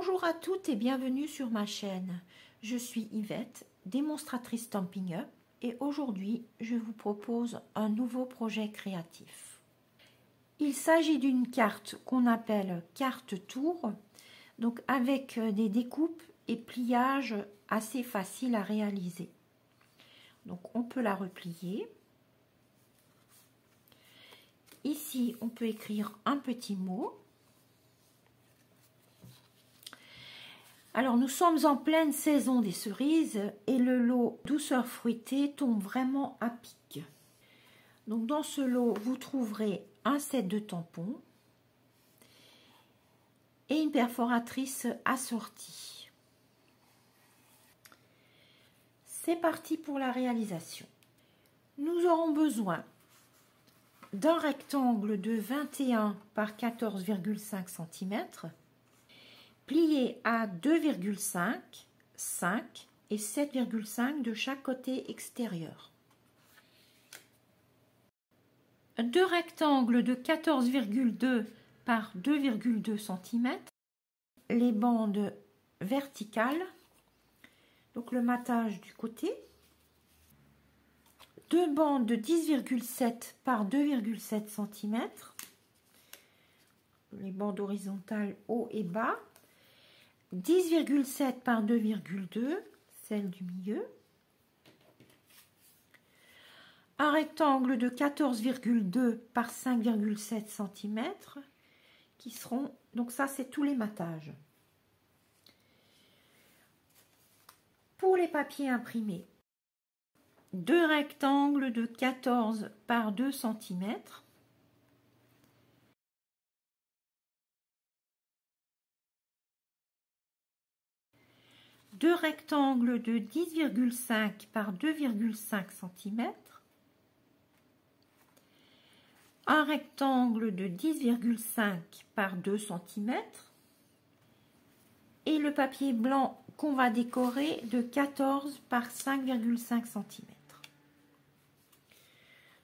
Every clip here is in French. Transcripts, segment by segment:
Bonjour à toutes et bienvenue sur ma chaîne. Je suis Yvette, démonstratrice Stampin' Up, et aujourd'hui je vous propose un nouveau projet créatif. Il s'agit d'une carte qu'on appelle carte tour, donc avec des découpes et pliages assez faciles à réaliser. Donc on peut la replier. Ici on peut écrire un petit mot. Alors, nous sommes en pleine saison des cerises et le lot douceur fruitée tombe vraiment à pic. Donc, dans ce lot, vous trouverez un set de tampons et une perforatrice assortie. C'est parti pour la réalisation. Nous aurons besoin d'un rectangle de 21 par 14,5 cm. Plié à 2,5, 5 et 7,5 de chaque côté extérieur. Deux rectangles de 14,2 par 2,2 cm. Les bandes verticales, donc le matage du côté. Deux bandes de 10,7 par 2,7 cm. Les bandes horizontales haut et bas. 10,7 par 2,2, celle du milieu. Un rectangle de 14,2 par 5,7 cm qui seront, donc ça c'est tous les matages. Pour les papiers imprimés, deux rectangles de 14 par 2 cm. Deux rectangles de 10,5 par 2,5 cm, un rectangle de 10,5 par 2 cm et le papier blanc qu'on va décorer de 14 par 5,5 cm.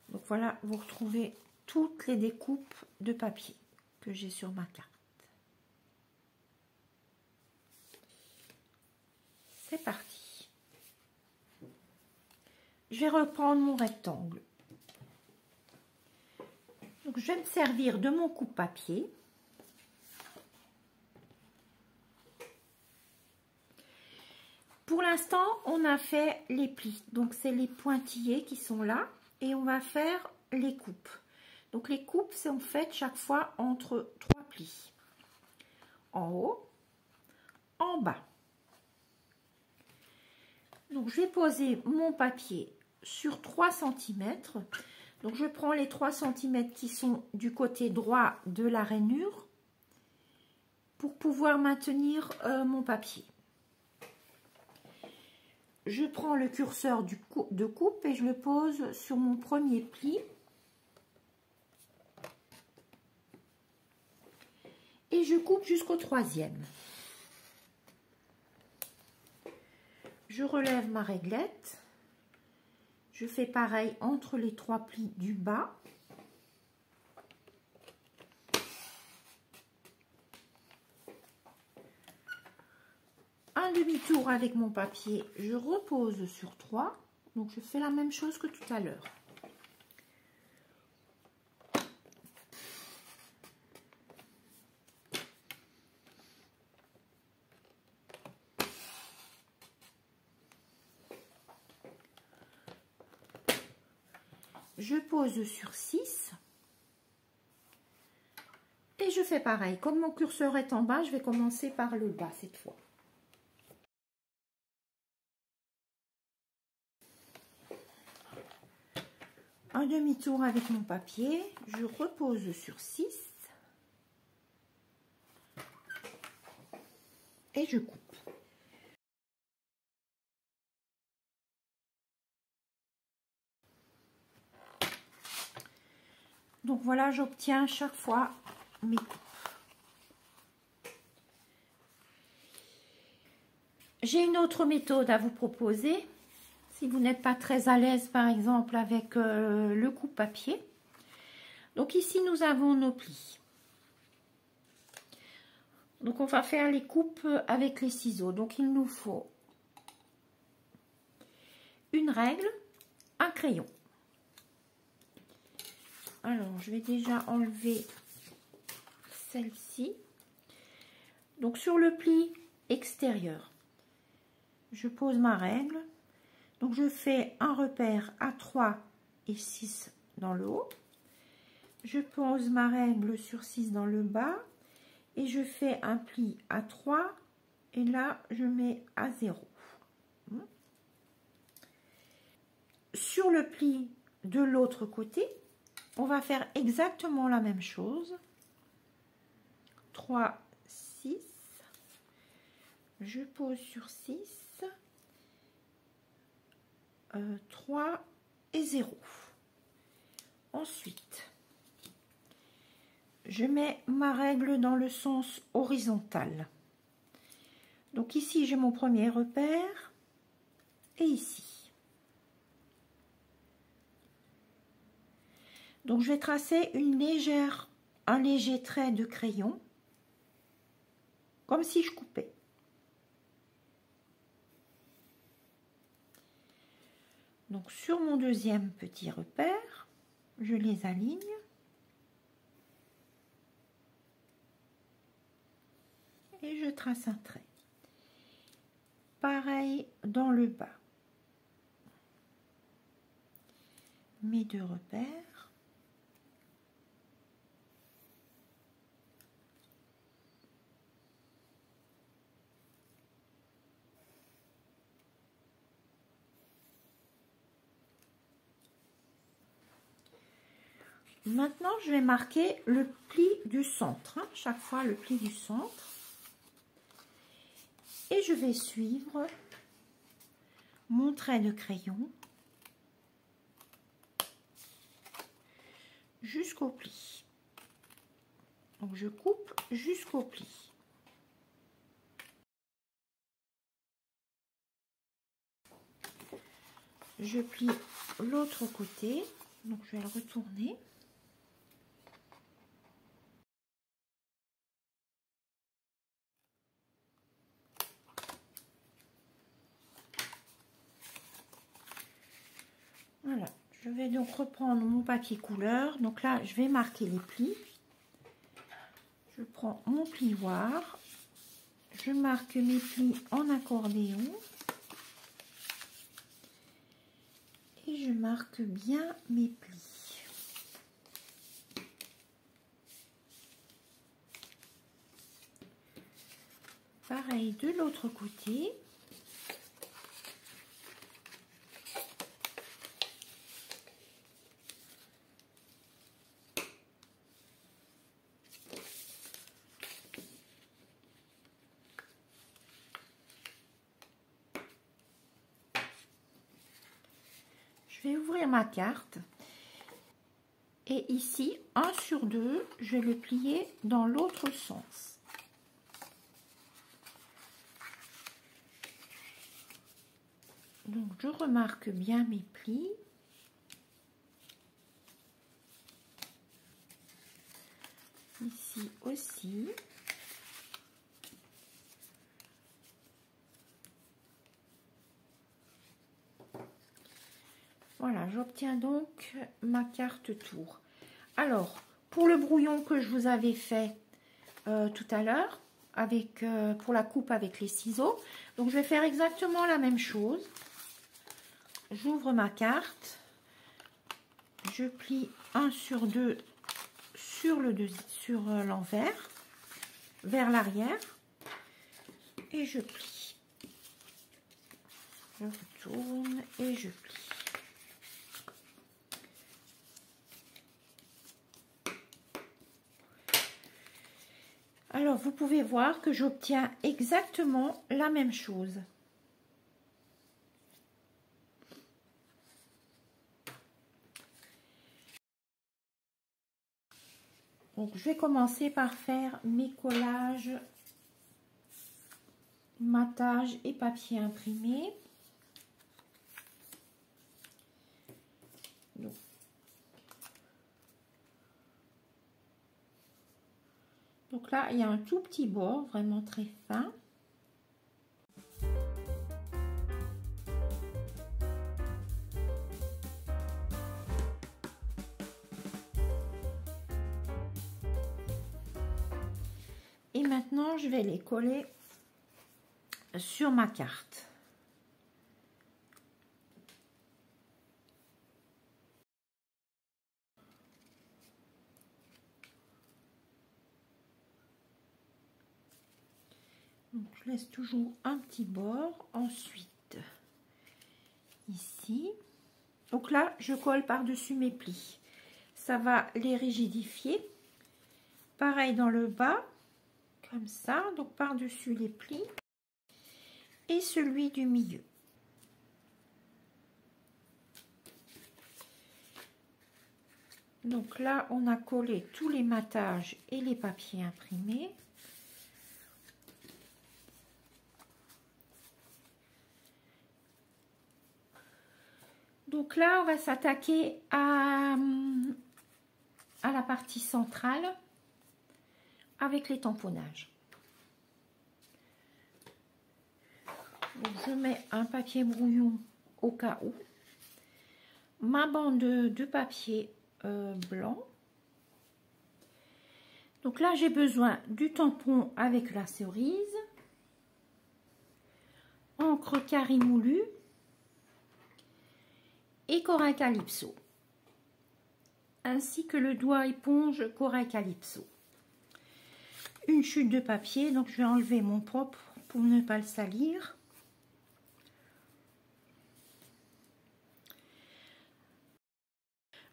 Donc voilà, vous retrouvez toutes les découpes de papier que j'ai sur ma carte. C'est parti. Je vais reprendre mon rectangle. Donc, je vais me servir de mon coupe-papier. Pour l'instant, on a fait les plis. Donc, c'est les pointillés qui sont là. Et on va faire les coupes. Donc, les coupes, c'est en fait chaque fois entre 3 plis. En haut, en bas. Donc, je vais poser mon papier sur 3 cm. Donc, je prends les 3 cm qui sont du côté droit de la rainure pour pouvoir maintenir mon papier. Je prends le curseur de coupe et je le pose sur mon premier pli. Et je coupe jusqu'au 3e. Je relève ma réglette, je fais pareil entre les 3 plis du bas. Un demi-tour avec mon papier, je repose sur 3, donc je fais la même chose que tout à l'heure. Je pose sur 6 et je fais pareil. Comme mon curseur est en bas, je vais commencer par le bas cette fois. Un demi-tour avec mon papier, je repose sur 6 et je coupe. Donc voilà, j'obtiens chaque fois mes coupes. J'ai une autre méthode à vous proposer. Si vous n'êtes pas très à l'aise, par exemple, avec le coupe-papier. Donc ici, nous avons nos plis. Donc on va faire les coupes avec les ciseaux. Donc il nous faut une règle, un crayon. Alors je vais déjà enlever celle-ci. Donc sur le pli extérieur, je pose ma règle. Donc je fais un repère à 3 et 6 dans le haut. Je pose ma règle sur 6 dans le bas. Et je fais un pli à 3. Et là, je mets à 0. Sur le pli de l'autre côté, on va faire exactement la même chose. 3, 6. Je pose sur 6. 3 et 0. Ensuite, je mets ma règle dans le sens horizontal. Donc ici, j'ai mon premier repère et ici. Donc je vais tracer un léger trait de crayon, comme si je coupais. Donc sur mon deuxième petit repère, je les aligne. Et je trace un trait. Pareil dans le bas. Mes deux repères. Maintenant, je vais marquer le pli du centre. Chaque fois, le pli du centre. Et je vais suivre mon trait de crayon jusqu'au pli. Donc, je coupe jusqu'au pli. Je plie l'autre côté. Donc, je vais le retourner. Voilà, je vais donc reprendre mon papier couleur. Donc là, je vais marquer les plis. Je prends mon plioir. Je marque mes plis en accordéon. Et je marque bien mes plis. Pareil de l'autre côté. Je vais ouvrir ma carte et ici 1 sur 2 je vais le plier dans l'autre sens. Donc je remarque bien mes plis. Ici aussi. Voilà, j'obtiens donc ma carte tour. Alors, pour le brouillon que je vous avais fait tout à l'heure, pour la coupe avec les ciseaux, donc je vais faire exactement la même chose. J'ouvre ma carte, je plie 1 sur 2 sur l'envers, vers l'arrière, et je plie. Je retourne et je plie. Alors, vous pouvez voir que j'obtiens exactement la même chose. Donc, je vais commencer par faire mes collages, matage et papier imprimé. Donc là, il y a un tout petit bord, vraiment très fin. Et maintenant, je vais les coller sur ma carte. Donc, je laisse toujours un petit bord. Ensuite, ici. Donc là, je colle par-dessus mes plis. Ça va les rigidifier. Pareil dans le bas, comme ça. Donc, par-dessus les plis. Et celui du milieu. Donc là, on a collé tous les matages et les papiers imprimés. Donc là, on va s'attaquer à la partie centrale avec les tamponnages. Donc, je mets un papier brouillon au cas où. Ma bande de papier blanc. Donc là, j'ai besoin du tampon avec la cerise, encre carré moulu et corail calypso, ainsi que le doigt éponge corail calypso. Une chute de papier, donc je vais enlever mon propre pour ne pas le salir.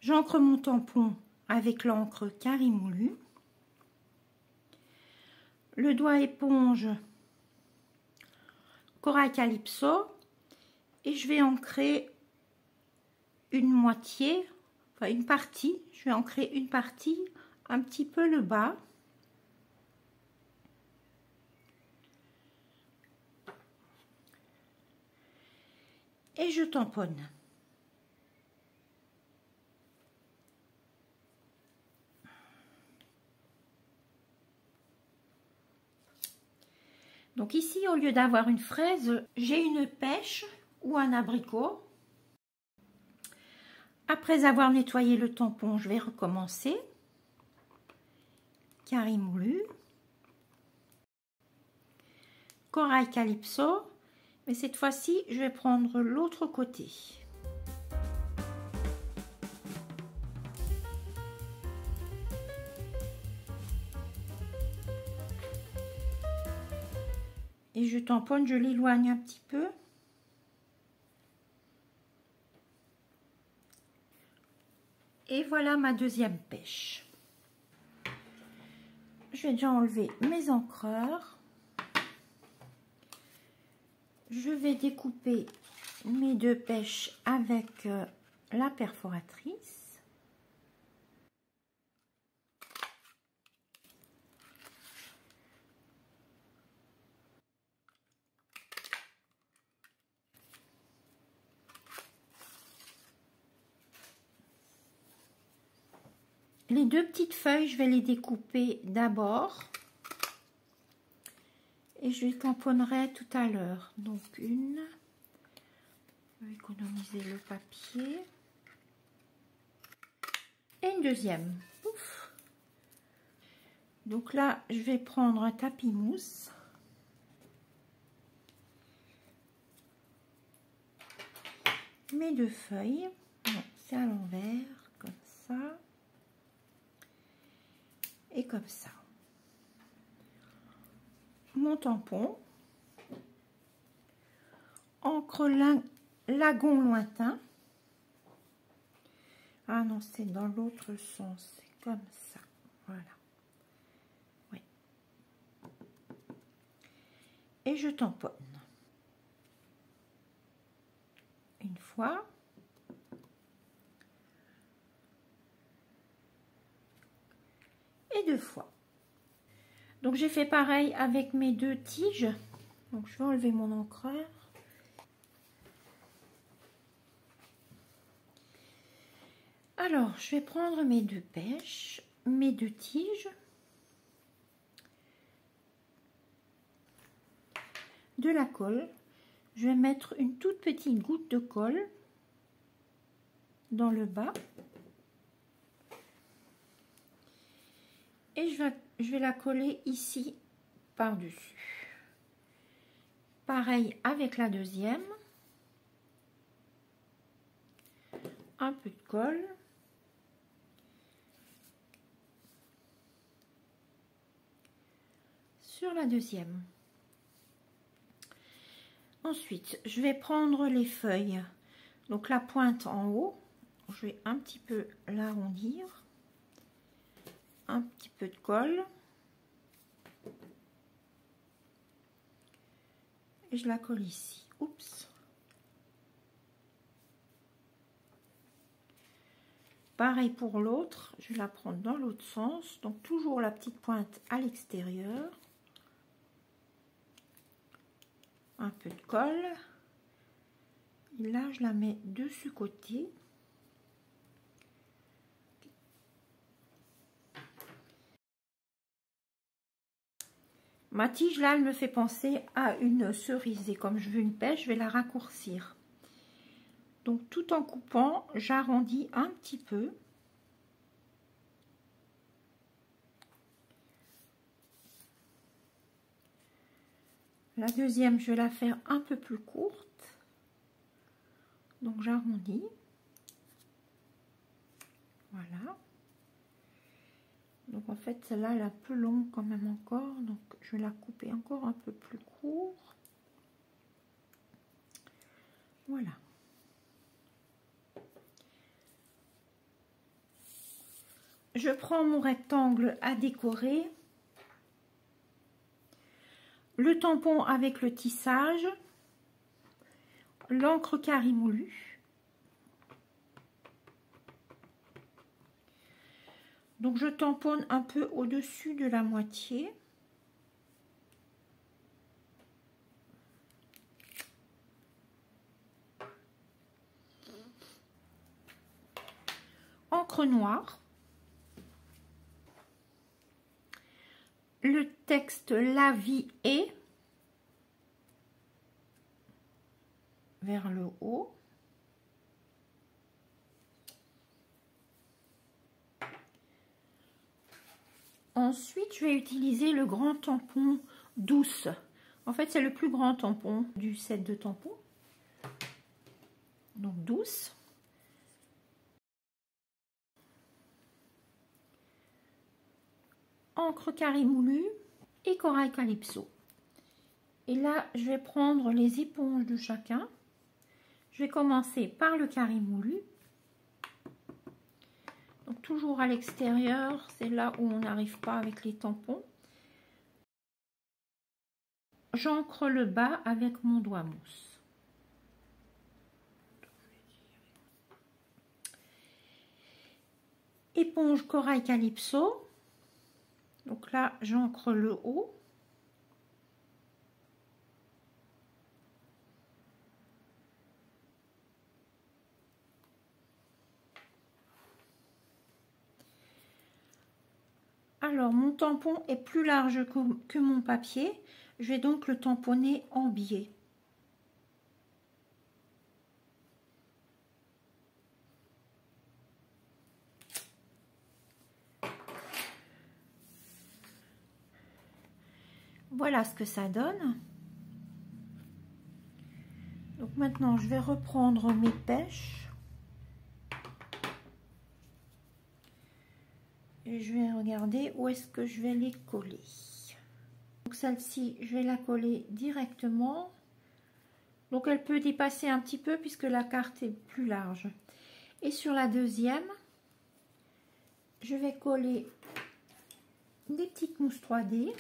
J'encre mon tampon avec l'encre carré moulu. Le doigt éponge corail calypso et je vais ancrer une moitié, enfin une partie, je vais ancrer une partie, un petit peu le bas. Et je tamponne. Donc ici, au lieu d'avoir une fraise, j'ai une pêche ou un abricot. Après avoir nettoyé le tampon, je vais recommencer. Carré moulu. Corail calypso. Mais cette fois-ci, je vais prendre l'autre côté. Et je tamponne, je l'éloigne un petit peu. Et voilà ma deuxième pêche. Je vais déjà enlever mes encreurs. Je vais découper mes deux pêches avec la perforatrice. Les deux petites feuilles, je vais les découper d'abord. Et je les tamponnerai tout à l'heure. Donc une, je vais économiser le papier. Et une deuxième. Ouf. Donc là, je vais prendre un tapis mousse. Mes deux feuilles. C'est à l'envers, comme ça. Et comme ça. Mon tampon, encre lagon lointain. Ah non, c'est dans l'autre sens, c'est comme ça, voilà. Oui. Et je tamponne. Une fois. Et deux fois. Donc j'ai fait pareil avec mes deux tiges. Donc je vais enlever mon encreur. Alors je vais prendre mes deux pêches, mes deux tiges. de la colle. Je vais mettre une toute petite goutte de colle dans le bas. Et je vais la coller ici par-dessus. Pareil avec la deuxième. Un peu de colle. Sur la deuxième. Ensuite, je vais prendre les feuilles. Donc la pointe en haut, je vais un petit peu l'arrondir. Un petit peu de colle. Et je la colle ici. Oups. Pareil pour l'autre, je vais la prendre dans l'autre sens. Donc toujours la petite pointe à l'extérieur. Un peu de colle. Et là, je la mets dessus côté. Ma tige là, elle me fait penser à une cerise. Et comme je veux une pêche, je vais la raccourcir. Donc tout en coupant, j'arrondis un petit peu. La deuxième, je vais la faire un peu plus courte. Donc j'arrondis. Voilà. Donc en fait, celle-là, elle est un peu longue quand même encore. Donc je vais la couper encore un peu plus court. Voilà. Je prends mon rectangle à décorer. Le tampon avec le tissage. L'encre carré moulu. Donc je tamponne un peu au-dessus de la moitié. Encre noire. Le texte La vie est vers le haut. Ensuite, je vais utiliser le grand tampon douce. En fait, c'est le plus grand tampon du set de tampons. Donc douce. Encre carré moulu et corail calypso. Et là, je vais prendre les éponges de chacun. Je vais commencer par le carré moulu. Donc toujours à l'extérieur, c'est là où on n'arrive pas avec les tampons. J'ancre le bas avec mon doigt mousse. Éponge corail calypso. Donc là, j'ancre le haut. Alors, mon tampon est plus large que mon papier. Je vais donc le tamponner en biais. Voilà ce que ça donne. Donc maintenant, je vais reprendre mes pêches. Et je vais regarder où est-ce que je vais les coller. Donc celle-ci, je vais la coller directement. Donc elle peut dépasser un petit peu puisque la carte est plus large. Et sur la deuxième, je vais coller des petites mousses 3D.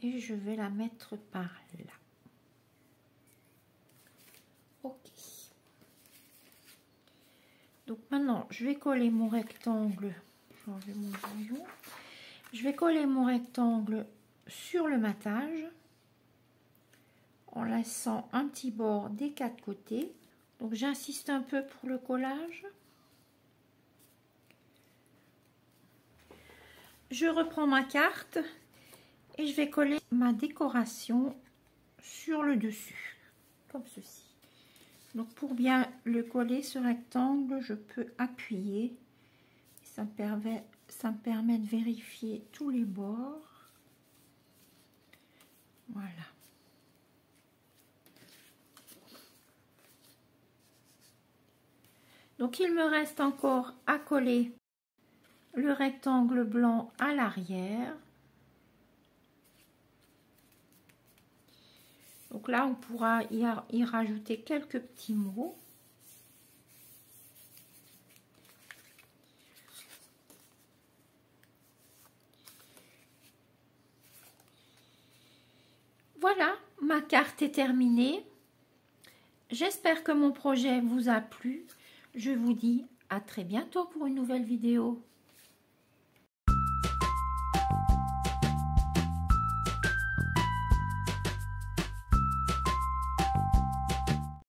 Et je vais la mettre par là. Ok. Donc maintenant, je vais coller mon rectangle. Je vais enlever mon brouillon. Je vais coller mon rectangle sur le matage. en laissant un petit bord des 4 côtés. Donc j'insiste un peu pour le collage. Je reprends ma carte et je vais coller ma décoration sur le dessus, comme ceci. Donc pour bien le coller, ce rectangle, je peux appuyer. Ça me permet de vérifier tous les bords. Voilà. Donc il me reste encore à coller le rectangle blanc à l'arrière. Donc là, on pourra y rajouter quelques petits mots. Voilà, ma carte est terminée. J'espère que mon projet vous a plu. Je vous dis à très bientôt pour une nouvelle vidéo.